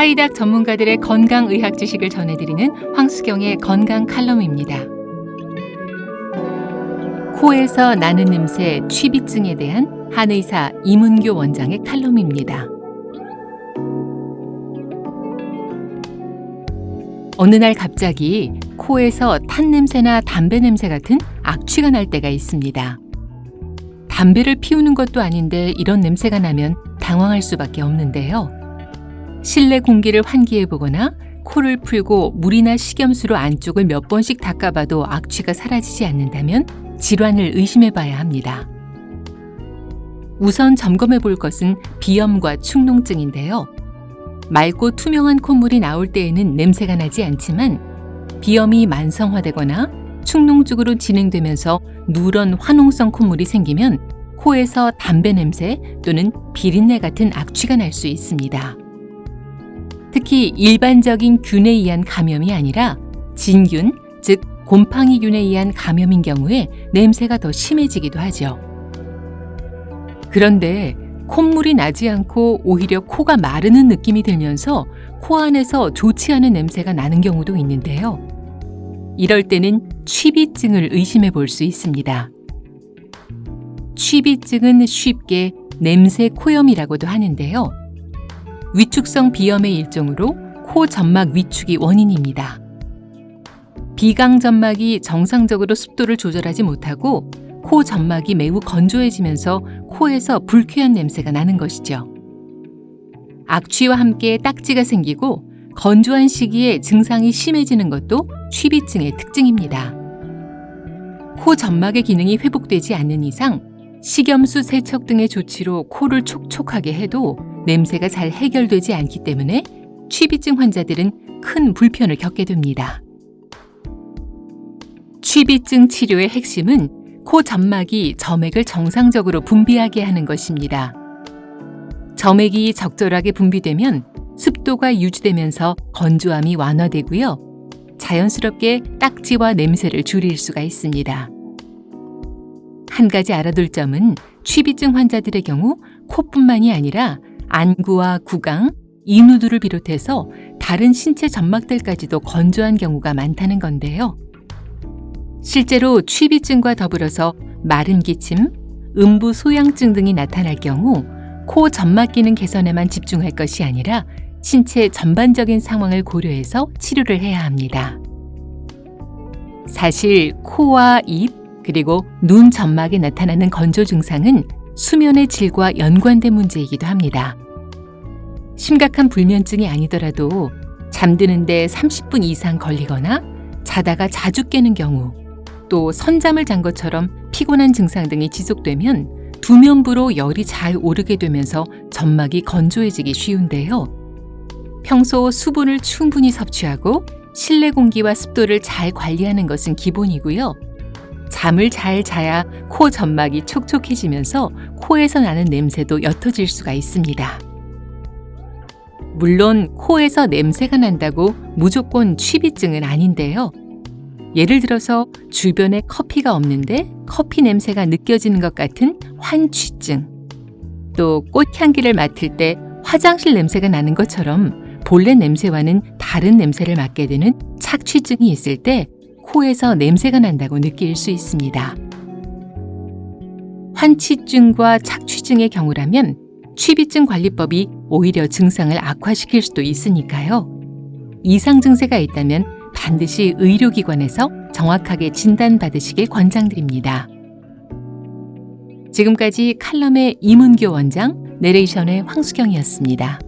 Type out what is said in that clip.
사이다 전문가들의 건강의학 지식을 전해드리는 황수경의 건강 칼럼입니다. 코에서 나는 냄새 취비증에 대한 한의사 이문교 원장의 칼럼입니다. 어느 날 갑자기 코에서 탄 냄새나 담배 냄새 같은 악취가 날 때가 있습니다. 담배를 피우는 것도 아닌데 이런 냄새가 나면 당황할 수밖에 없는데요. 실내 공기를 환기해 보거나 코를 풀고 물이나 식염수로 안쪽을 몇 번씩 닦아봐도 악취가 사라지지 않는다면 질환을 의심해 봐야 합니다. 우선 점검해 볼 것은 비염과 축농증인데요. 맑고 투명한 콧물이 나올 때에는 냄새가 나지 않지만 비염이 만성화되거나 축농증으로 진행되면서 누런 화농성 콧물이 생기면 코에서 담배 냄새 또는 비린내 같은 악취가 날 수 있습니다. 특히 일반적인 균에 의한 감염이 아니라 진균, 즉 곰팡이균에 의한 감염인 경우에 냄새가 더 심해지기도 하죠. 그런데 콧물이 나지 않고 오히려 코가 마르는 느낌이 들면서 코 안에서 좋지 않은 냄새가 나는 경우도 있는데요. 이럴 때는 취비증을 의심해 볼 수 있습니다. 취비증은 쉽게 냄새 코염이라고도 하는데요. 위축성 비염의 일종으로 코 점막 위축이 원인입니다. 비강 점막이 정상적으로 습도를 조절하지 못하고 코 점막이 매우 건조해지면서 코에서 불쾌한 냄새가 나는 것이죠. 악취와 함께 딱지가 생기고 건조한 시기에 증상이 심해지는 것도 취비증의 특징입니다. 코 점막의 기능이 회복되지 않는 이상 식염수 세척 등의 조치로 코를 촉촉하게 해도 냄새가 잘 해결되지 않기 때문에 취비증 환자들은 큰 불편을 겪게 됩니다. 취비증 치료의 핵심은 코 점막이 점액을 정상적으로 분비하게 하는 것입니다. 점액이 적절하게 분비되면 습도가 유지되면서 건조함이 완화되고요. 자연스럽게 딱지와 냄새를 줄일 수가 있습니다. 한 가지 알아둘 점은 취비증 환자들의 경우 코뿐만이 아니라 안구와 구강, 인후두를 비롯해서 다른 신체 점막들까지도 건조한 경우가 많다는 건데요. 실제로 취비증과 더불어서 마른 기침, 음부 소양증 등이 나타날 경우 코 점막 기능 개선에만 집중할 것이 아니라 신체 전반적인 상황을 고려해서 치료를 해야 합니다. 사실 코와 입, 그리고 눈 점막에 나타나는 건조 증상은 수면의 질과 연관된 문제이기도 합니다. 심각한 불면증이 아니더라도 잠드는데 30분 이상 걸리거나 자다가 자주 깨는 경우, 또 선잠을 잔 것처럼 피곤한 증상 등이 지속되면 두면부로 열이 잘 오르게 되면서 점막이 건조해지기 쉬운데요. 평소 수분을 충분히 섭취하고 실내 공기와 습도를 잘 관리하는 것은 기본이고요. 잠을 잘 자야 코 점막이 촉촉해지면서 코에서 나는 냄새도 옅어질 수가 있습니다. 물론 코에서 냄새가 난다고 무조건 취비증은 아닌데요. 예를 들어서 주변에 커피가 없는데 커피 냄새가 느껴지는 것 같은 환취증, 또 꽃향기를 맡을 때 화장실 냄새가 나는 것처럼 본래 냄새와는 다른 냄새를 맡게 되는 착취증이 있을 때 코에서 냄새가 난다고 느낄 수 있습니다. 환취증과 착취증의 경우라면 취비증 관리법이 오히려 증상을 악화시킬 수도 있으니까요. 이상 증세가 있다면 반드시 의료기관에서 정확하게 진단받으시길 권장드립니다. 지금까지 칼럼의 이문교 원장, 내레이션의 황수경이었습니다.